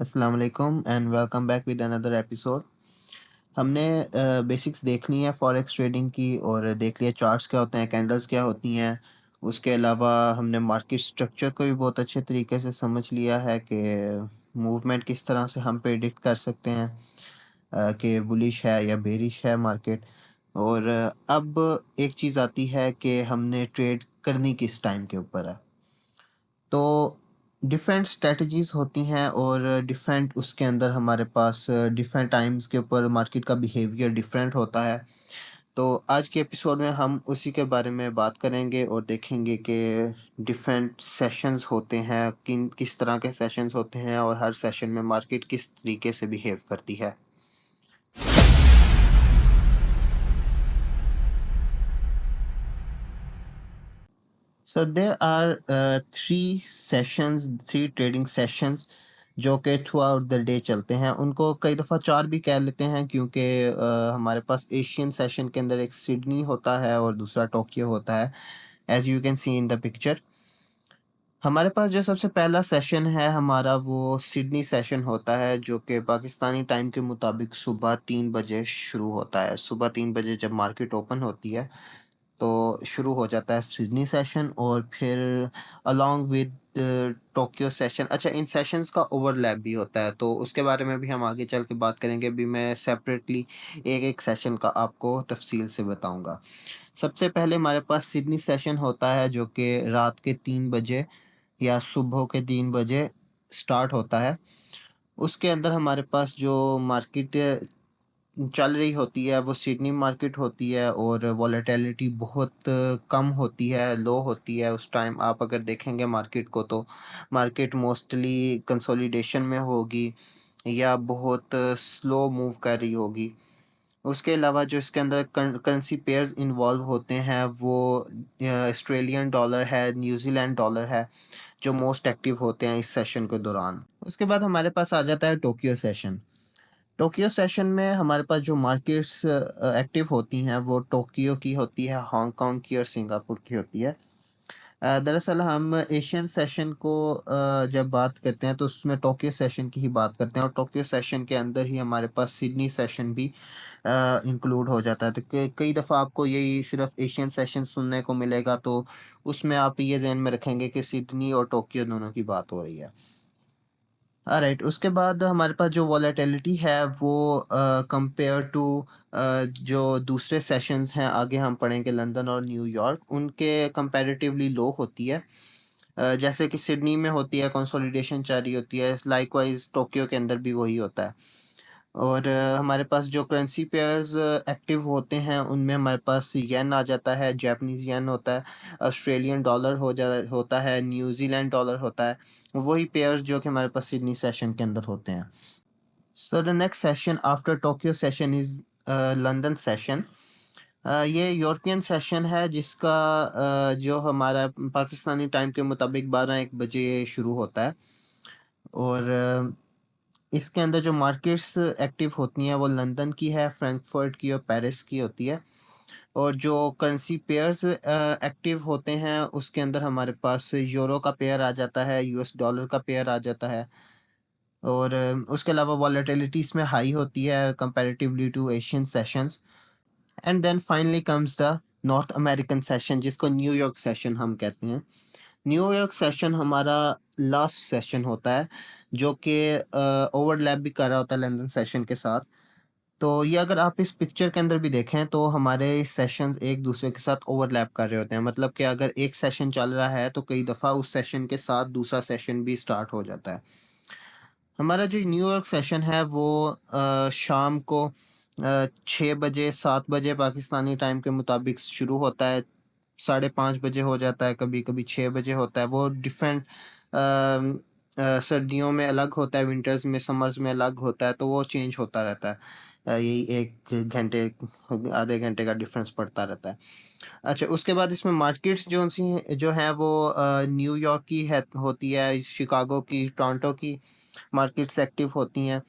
अस्सलाम वालेकुम and welcome back with another episode. हमने बेसिक्स देख ली हैं फॉरेक्स ट्रेडिंग की और देख लिया चार्ट्स क्या होते हैं, कैंडल्स क्या होती हैं। उसके अलावा हमने मार्केट स्ट्रक्चर को भी बहुत अच्छे तरीके से समझ लिया है कि मूवमेंट किस तरह से हम प्रेडिक्ट कर सकते हैं कि बुलिश है या बेरिश है मार्केट। और अब एक चीज़ आती है कि हमने ट्रेड करनी किस टाइम के ऊपर है। तो डिफरेंट स्ट्रैटेजीज़ होती हैं और डिफरेंट उसके अंदर हमारे पास डिफरेंट टाइम्स के ऊपर मार्केट का बिहेवियर डिफरेंट होता है। तो आज के एपिसोड में हम उसी के बारे में बात करेंगे और देखेंगे कि डिफरेंट सेशंस होते हैं, किस तरह के सेशंस होते हैं और हर सेशन में मार्केट किस तरीके से बिहेव करती है। So there are three trading sessions जो कि थ्रू आउट द डे चलते हैं। उनको कई दफ़ा 4 भी कह लेते हैं क्योंकि हमारे पास एशियन सेशन के अंदर एक सिडनी होता है और दूसरा टोक्यो होता है, as you can see in the picture. हमारे पास जो सबसे पहला सेशन है हमारा वो सिडनी सेशन होता है जो कि पाकिस्तानी टाइम के मुताबिक सुबह 3 बजे शुरू होता है। सुबह 3 बजे जब मार्केट ओपन होती है तो शुरू हो जाता है सिडनी सेशन और फिर अलोंग विद टोक्यो सेशन। अच्छा, इन सेशंस का ओवरलैप भी होता है तो उसके बारे में भी हम आगे चल के बात करेंगे। अभी मैं सेपरेटली एक-एक सेशन का आपको तफसील से बताऊँगा। सबसे पहले हमारे पास सिडनी सेशन होता है जो कि रात के 3 बजे या सुबह के 3 बजे स्टार्ट होता है। उसके अंदर हमारे पास जो मार्केट चल रही होती है वो सिडनी मार्केट होती है और वॉलेटिलिटी बहुत कम होती है, लो होती है। उस टाइम आप अगर देखेंगे मार्केट को तो मार्केट मोस्टली कंसोलिडेशन में होगी या बहुत स्लो मूव कर रही होगी। उसके अलावा जो इसके अंदर करेंसी पेयर्स इन्वॉल्व होते हैं वो ऑस्ट्रेलियन डॉलर है, न्यूज़ीलैंड डॉलर है, जो मोस्ट एक्टिव होते हैं इस सेशन के दौरान। उसके बाद हमारे पास आ जाता है टोक्यो सेशन। टोक्यो सेशन में हमारे पास जो मार्केट्स एक्टिव होती हैं वो टोक्यो की होती है, हांगकांग की और सिंगापुर की होती है। दरअसल हम एशियन सेशन को जब बात करते हैं तो उसमें टोक्यो सेशन की ही बात करते हैं और टोक्यो सेशन के अंदर ही हमारे पास सिडनी सेशन भी इंक्लूड हो जाता है। तो कई दफ़ा आपको यही सिर्फ एशियन सेशन सुनने को मिलेगा तो उसमें आप ये ज़हन में रखेंगे कि सिडनी और टोक्यो दोनों की बात हो रही है। ऑलराइट, उसके बाद हमारे पास जो वॉलेटिलिटी है वो कंपेयर टू जो दूसरे सेशंस हैं आगे हम पढ़ेंगे लंदन और न्यूयॉर्क, उनके कंपैरेटिवली लो होती है। जैसे कि सिडनी में होती है, कंसोलिडेशन जारी होती है, लाइकवाइज टोक्यो के अंदर भी वही होता है। और हमारे पास जो करेंसी पेयर्स एक्टिव होते हैं उनमें हमारे पास येन आ जाता है, जापानीज़ येन होता है, ऑस्ट्रेलियन डॉलर होता है, न्यूज़ीलैंड डॉलर होता है। वही पेयर्स जो कि हमारे पास सिडनी सेशन के अंदर होते हैं। So the next session after Tokyo session is London session. ये यूरोपियन सेशन है जिसका जो हमारा पाकिस्तानी टाइम के मुताबिक 12-1 बजे शुरू होता है और इसके अंदर जो मार्केट्स एक्टिव होती हैं वो लंदन की है, फ्रैंकफर्ट की और पेरिस की होती है। और जो करेंसी पेयर्स एक्टिव होते हैं उसके अंदर हमारे पास यूरो का पेयर आ जाता है, यूएस डॉलर का पेयर आ जाता है और उसके अलावा वॉलेटिलिटी इसमें हाई होती है comparatively to Asian sessions. And then finally comes the North American session जिसको न्यूयॉर्क सेशन हम कहते हैं। न्यूयॉर्क सेशन हमारा लास्ट सेशन होता है जो कि ओवरलैप भी कर रहा होता है लंदन सेशन के साथ। तो ये अगर आप इस पिक्चर के अंदर भी देखें तो हमारे सेशंस एक दूसरे के साथ ओवरलैप कर रहे होते हैं। मतलब कि अगर एक सेशन चल रहा है तो कई दफ़ा उस सेशन के साथ दूसरा सेशन भी स्टार्ट हो जाता है। हमारा जो न्यूयॉर्क सेशन है वो शाम को 6 बजे 7 बजे पाकिस्तानी टाइम के मुताबिक शुरू होता है, 5:30 बजे हो जाता है, कभी-कभी 6 बजे होता है। वो डिफरेंट सर्दियों में अलग होता है, विंटर्स में, समर्स में अलग होता है, तो वो चेंज होता रहता है। यही 1 घंटे, आधे घंटे का डिफरेंस पड़ता रहता है। अच्छा, उसके बाद इसमें मार्केट्स जो हैं वो न्यूयॉर्क की है होती है, शिकागो की, टोरंटो की मार्केट्स एक्टिव होती हैं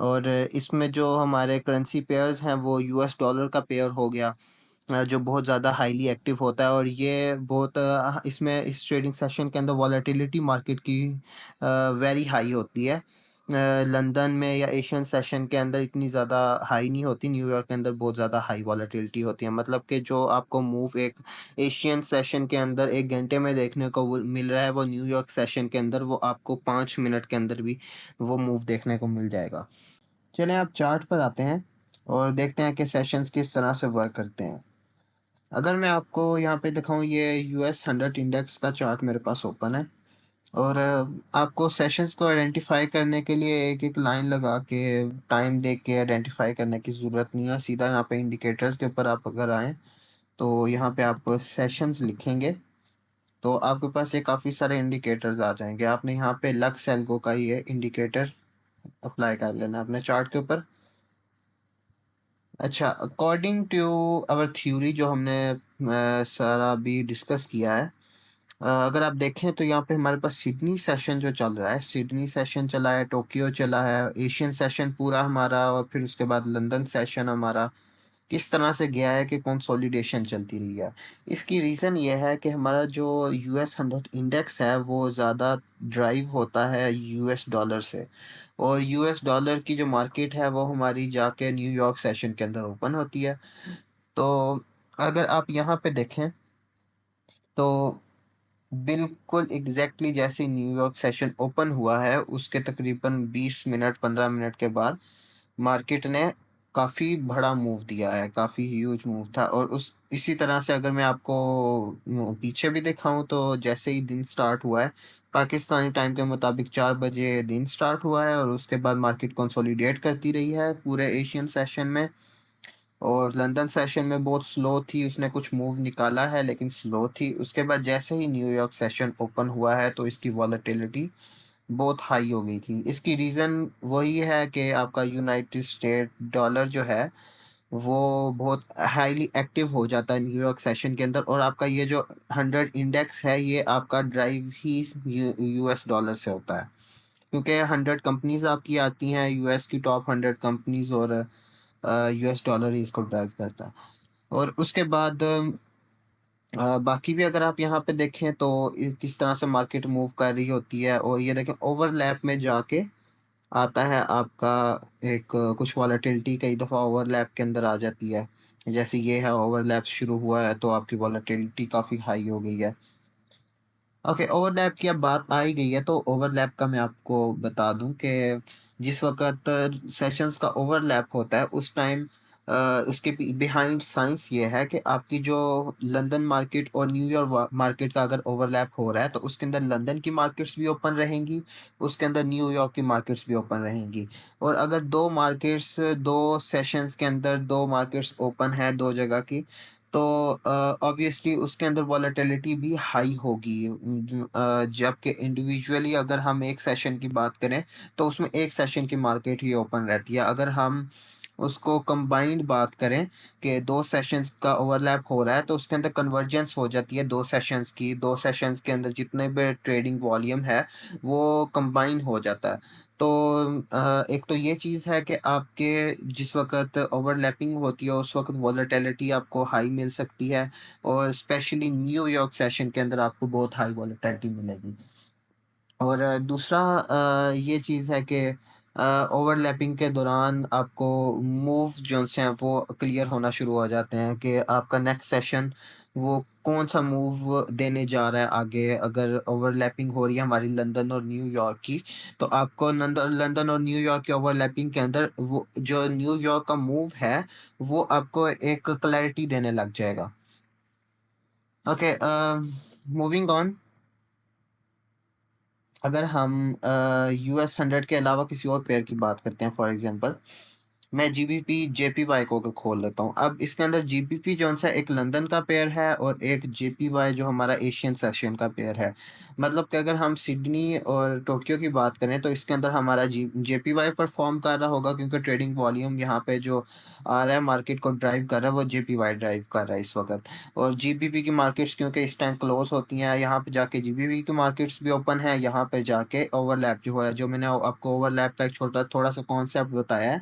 और इसमें जो हमारे करेंसी पेयर्स हैं वो यूएस डॉलर का पेयर हो गया, जो बहुत ज़्यादा हाईली एक्टिव होता है और ये बहुत इसमें इस ट्रेडिंग सेशन के अंदर वॉलेटिलिटी मार्केट की वेरी हाई होती है। लंदन में या एशियन सेशन के अंदर इतनी ज़्यादा हाई नहीं होती, न्यूयॉर्क के अंदर बहुत ज़्यादा हाई वॉलेटिलिटी होती है। मतलब कि जो आपको मूव एक एशियन सेशन के अंदर 1 घंटे में देखने को वो मिल रहा है, वो न्यूयॉर्क सेशन के अंदर वो आपको 5 मिनट के अंदर भी वो मूव देखने को मिल जाएगा। चलें अब चार्ट पर आते हैं और देखते हैं कि सेशंस किस तरह से वर्क करते हैं। अगर मैं आपको यहाँ पे दिखाऊँ, ये यूएस 100 इंडेक्स का चार्ट मेरे पास ओपन है और आपको सेशंस को आइडेंटिफ़ाई करने के लिए एक-एक लाइन लगा के टाइम देख के आइडेंटिफ़ाई करने की ज़रूरत नहीं है। सीधा यहाँ पे इंडिकेटर्स के ऊपर आप अगर आएँ, तो यहाँ पे आप सेशंस लिखेंगे, तो आपके पास ये काफ़ी सारे इंडिकेटर्स आ जाएँगे। आपने यहाँ पे लक्स एल्गो का ये इंडिकेटर अप्लाई कर लेना है अपने चार्ट के ऊपर। अच्छा, अकॉर्डिंग टू आवर थ्योरी जो हमने सारा अभी डिस्कस किया है, अगर आप देखें तो यहाँ पे हमारे पास सिडनी सेशन जो चल रहा है, सिडनी सेशन चला है, टोक्यो चला है, एशियन सेशन पूरा हमारा, और फिर उसके बाद लंदन सेशन हमारा किस तरह से गया है कि कंसोलिडेशन चलती रही है। इसकी रीज़न ये है कि हमारा जो यूएस 100 इंडेक्स है वो ज़्यादा ड्राइव होता है यूएस डॉलर से, और यूएस डॉलर की जो मार्केट है वो हमारी जाके न्यूयॉर्क सेशन के अंदर ओपन होती है। तो अगर आप यहाँ पे देखें, तो बिल्कुल एग्ज़ैक्टली जैसे न्यूयॉर्क सेशन ओपन हुआ है, उसके तकरीबन 20 मिनट 15 मिनट के बाद मार्केट ने काफ़ी बड़ा मूव दिया है, काफ़ी ह्यूज मूव था। और उस इसी तरह से अगर मैं आपको पीछे भी दिखाऊँ, तो जैसे ही दिन स्टार्ट हुआ है, पाकिस्तानी टाइम के मुताबिक 4 बजे दिन स्टार्ट हुआ है और उसके बाद मार्केट कंसोलिडेट करती रही है पूरे एशियन सेशन में। और लंदन सेशन में बहुत स्लो थी, उसने कुछ मूव निकाला है लेकिन स्लो थी। उसके बाद जैसे ही न्यूयॉर्क सेशन ओपन हुआ है, तो इसकी वॉलेटिलिटी बहुत हाई हो गई थी। इसकी रीज़न वही है कि आपका यूनाइटेड स्टेट डॉलर जो है, वो बहुत हाईली एक्टिव हो जाता है न्यूयॉर्क सेशन के अंदर, और आपका ये जो 100 इंडेक्स है, ये आपका ड्राइव ही यूएस डॉलर से होता है। क्योंकि 100 कंपनीज़ आपकी आती हैं, यूएस की टॉप 100 कंपनीज़, और यूएस डॉलर ही इसको ड्राइव करता है। और उसके बाद बाकी भी अगर आप यहाँ पे देखें, तो किस तरह से मार्केट मूव कर रही होती है, और ये देखें ओवरलैप में जाके आता है आपका एक कुछ वॉलेटिलिटी कई दफ़ा ओवरलैप के अंदर आ जाती है। जैसे ये है, ओवरलैप शुरू हुआ है तो आपकी वॉलेटिलिटी काफ़ी हाई हो गई है। ओके, ओवरलैप की अब बात आ ही गई है, तो ओवरलैप का मैं आपको बता दूं कि जिस वक्त सेशंस का ओवरलैप होता है, उस टाइम उसके बिहाइंड साइंस ये है कि आपकी जो लंदन मार्केट और न्यूयॉर्क मार्केट का अगर ओवरलैप हो रहा है, तो उसके अंदर लंदन की मार्केट्स भी ओपन रहेंगी, उसके अंदर न्यूयॉर्क की मार्केट्स भी ओपन रहेंगी। और अगर दो मार्केट्स, दो सेशंस के अंदर दो मार्केट्स ओपन है दो जगह की, तो ऑब्वियसली उसके अंदर वॉलेटिलिटी भी हाई होगी। जबकि इंडिविजुअली अगर हम एक सेशन की बात करें, तो उसमें एक सेशन की मार्केट ही ओपन रहती है। अगर हम उसको कंबाइंड बात करें कि दो सेशंस का ओवरलैप हो रहा है, तो उसके अंदर कन्वर्जेंस हो जाती है दो सेशंस की, दो सेशंस के अंदर जितने भी ट्रेडिंग वॉल्यूम है वो कंबाइन हो जाता है। तो एक तो ये चीज़ है कि आपके जिस वक़्त ओवरलैपिंग होती है, उस वक़्त वॉलेटिलिटी आपको हाई मिल सकती है, और स्पेशली न्यूयॉर्क सेशन के अंदर आपको बहुत हाई वॉलेटिलिटी मिलेगी। और दूसरा ये चीज़ है कि ओवरलैपिंग के दौरान आपको मूव जो से हैं वो क्लियर होना शुरू हो जाते हैं कि आपका नेक्स्ट सेशन वो कौन-सा मूव देने जा रहा है आगे। अगर ओवरलैपिंग हो रही है हमारी लंदन और न्यूयॉर्क की, तो आपको लंदन और न्यूयॉर्क की ओवरलैपिंग के अंदर वो जो न्यूयॉर्क का मूव है, वो आपको एक क्लैरिटी देने लग जाएगा। Okay, moving on. अगर हम यूएस 100 के अलावा किसी और पेयर की बात करते हैं, फॉर एग्जांपल मैं जीबीपी जेपीवाई को अगर खोल लेता हूँ, अब इसके अंदर जीबीपी जो सा एक लंदन का पेयर है और एक जेपीवाई जो हमारा एशियन सेशन का पेयर है। मतलब कि अगर हम सिडनी और टोक्यो की बात करें, तो इसके अंदर हमारा जेपीवाई परफॉर्म कर रहा होगा, क्योंकि ट्रेडिंग वॉल्यूम यहाँ पे जो आ रहा है मार्केट को ड्राइव कर रहा है, वो जेपीवाई ड्राइव कर रहा है इस वक्त। और जीबीपी की मार्केट्स क्योंकि इस टाइम क्लोज होती हैं, यहाँ पे जाके जीबीपी की मार्केट्स भी ओपन है, यहाँ पे जाके ओवरलैप जो हो रहा है, जो मैंने आपको ओवरलैप का एक छोटा थोड़ा सा कॉन्सेप्ट बताया है,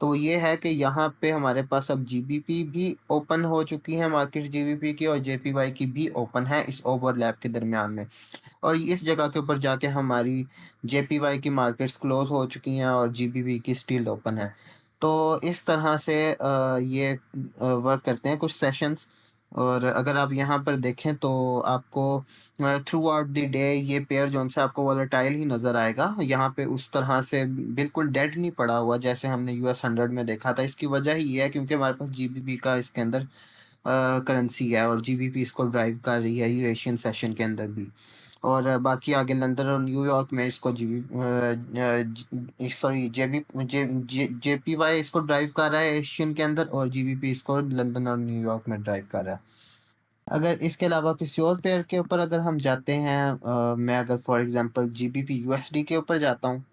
तो वो ये है कि यहाँ पे हमारे पास अब जीबीपी भी ओपन हो चुकी है, मार्केट जीबीपी की और जेपीवाई की भी ओपन है इस ओवरलैप के दरमियान में। और इस जगह के ऊपर जाके हमारी जेपीवाई की मार्केट्स क्लोज हो चुकी हैं और जीबीपी की स्टिल ओपन है। तो इस तरह से ये वर्क करते हैं कुछ सेशंस। और अगर आप यहाँ पर देखें तो आपको थ्रू आउट द डे ये पेयर जो से आपको वॉलेटाइल ही नज़र आएगा। यहाँ पे उस तरह से बिल्कुल डेड नहीं पड़ा हुआ जैसे हमने US 100 में देखा था। इसकी वजह ही ये है क्योंकि हमारे पास जीबीपी का इसके अंदर करेंसी है और जीबीपी इसको ड्राइव कर रही है यूरेशियन सेशन के अंदर भी। और बाकी आगे लंदन और न्यूयॉर्क में इसको सॉरी जेपीवाई इसको ड्राइव कर रहा है एशियन के अंदर, और जीबीपी इसको लंदन और न्यूयॉर्क में ड्राइव कर रहा है। अगर इसके अलावा किसी और पेयर के ऊपर अगर हम जाते हैं, मैं अगर फॉर एग्जांपल जीबीपी यूएसडी के ऊपर जाता हूँ,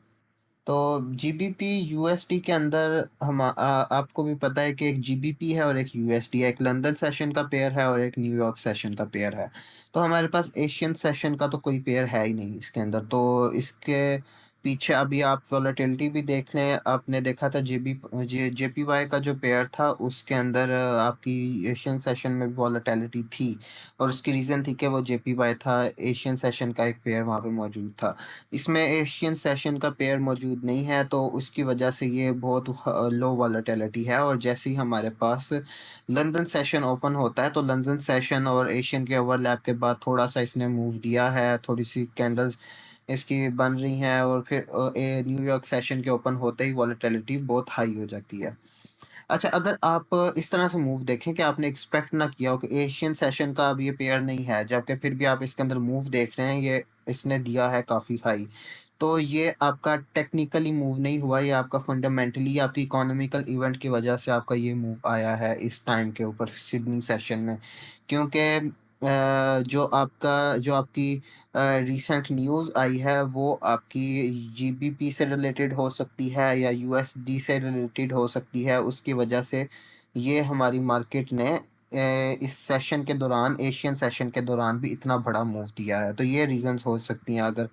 तो जीबीपी यूएसडी के अंदर आपको भी पता है कि एक जीबीपी है और एक यूएसडी है, एक लंदन सेशन का पेयर है और एक न्यूयॉर्क सेशन का पेयर है। तो हमारे पास एशियन सेशन का तो कोई पेयर है ही नहीं इसके अंदर। तो इसके पीछे अभी आप वॉलेटिलिटी भी देख लें, आपने देखा था जेपीवाई का जो पेयर था उसके अंदर आपकी एशियन सेशन में भी वॉलेटिलिटी थी, और उसकी रीज़न थी कि वो जेपीवाई था, एशियन सेशन का एक पेयर वहाँ पे मौजूद था। इसमें एशियन सेशन का पेयर मौजूद नहीं है, तो उसकी वजह से ये बहुत लो वॉलेटिलिटी है। और जैसे ही हमारे पास लंदन सेशन ओपन होता है तो लंदन सेशन और एशियन के ओवरलैप के बाद थोड़ा सा इसने मूव दिया है, थोड़ी सी कैंडल्स इसकी बन रही हैं, और फिर न्यूयॉर्क सेशन के ओपन होते ही वॉलेटिलिटी बहुत हाई हो जाती है। अच्छा, अगर आप इस तरह से मूव देखें कि आपने एक्सपेक्ट ना किया हो कि एशियन सेशन का अब ये पेयर नहीं है, जबकि फिर भी आप इसके अंदर मूव देख रहे हैं, ये इसने दिया है काफ़ी हाई। तो ये आपका टेक्निकली मूव नहीं हुआ, ये आपका फंडामेंटली आपकी इकोनॉमिकल इवेंट की वजह से आपका ये मूव आया है इस टाइम के ऊपर सिडनी सेशन में। क्योंकि जो आपकी रिसेंट न्यूज़ आई है वो आपकी जीबीपी से रिलेटेड हो सकती है या यूएसडी से रिलेटेड हो सकती है। उसकी वजह से ये हमारी मार्केट ने इस सेशन के दौरान, एशियन सेशन के दौरान भी इतना बड़ा मूव दिया है। तो ये रीजंस हो सकती हैं अगर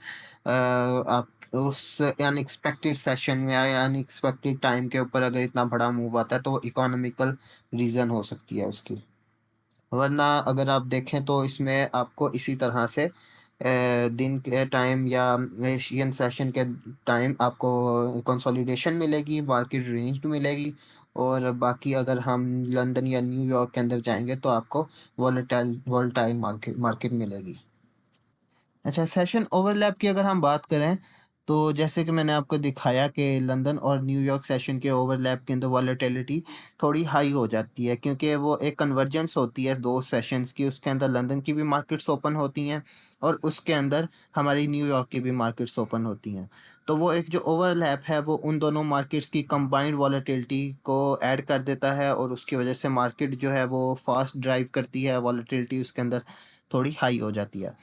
आप उस अनएक्सपेक्टेड सेशन में या अनएक्सपेक्टेड टाइम के ऊपर अगर इतना बड़ा मूव आता है तो वो इकोनॉमिकल रीज़न हो सकती है उसकी। वरना अगर आप देखें तो इसमें आपको इसी तरह से दिन के टाइम या एशियन सेशन के टाइम आपको कंसोलिडेशन मिलेगी, मार्केट रेंज्ड मिलेगी। और बाकी अगर हम लंदन या न्यूयॉर्क के अंदर जाएंगे तो आपको वॉलेटाइल वॉलेटाइल मार्केट मार्केट मिलेगी। अच्छा, सेशन ओवरलैप की अगर हम बात करें, तो जैसे कि मैंने आपको दिखाया कि लंदन और न्यूयॉर्क सेशन के ओवरलैप के अंदर वॉलेटिलिटी थोड़ी हाई हो जाती है, क्योंकि वो एक कन्वर्जेंस होती है दो सेशंस की। उसके अंदर लंदन की भी मार्केट्स ओपन होती हैं और उसके अंदर हमारी न्यूयॉर्क की भी मार्केट्स ओपन होती हैं। तो वो एक जो ओवरलैप है वो उन दोनों मार्केट्स की कंबाइंड वॉलेटिलिटी को ऐड कर देता है, और उसकी वजह से मार्केट जो है वो फास्ट ड्राइव करती है, वॉलेटिलिटी उसके अंदर थोड़ी हाई हो जाती है।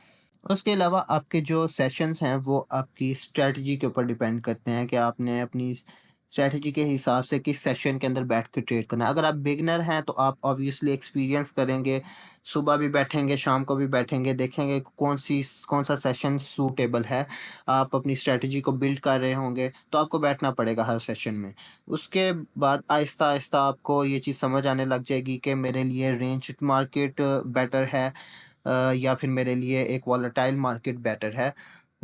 उसके अलावा आपके जो सेशंस हैं वो आपकी स्ट्रैटेजी के ऊपर डिपेंड करते हैं कि आपने अपनी स्ट्रैटेजी के हिसाब से किस सेशन के अंदर बैठ के ट्रेड करना है। अगर आप बिगनर हैं तो आप ऑब्वियसली एक्सपीरियंस करेंगे, सुबह भी बैठेंगे, शाम को भी बैठेंगे, देखेंगे कौन सा सेशन सूटेबल है। आप अपनी स्ट्रैटेजी को बिल्ड कर रहे होंगे तो आपको बैठना पड़ेगा हर सेशन में। उसके बाद आहिस्ता आहिस्ता आपको ये चीज़ समझ आने लग जाएगी कि मेरे लिए रेंज मार्केट बेटर है या फिर मेरे लिए एक वॉलेटाइल मार्केट बेटर है।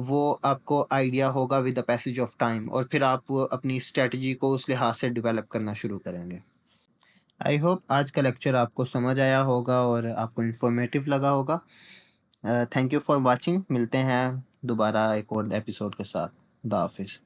वो आपको आइडिया होगा with the passage of time, और फिर आप अपनी स्ट्रेटजी को उस लिहाज से डेवलप करना शुरू करेंगे। आई होप आज का लेक्चर आपको समझ आया होगा और आपको इन्फॉर्मेटिव लगा होगा। Thank you for watching. मिलते हैं दोबारा एक और एपिसोड के साथ। खुदा हाफिज़।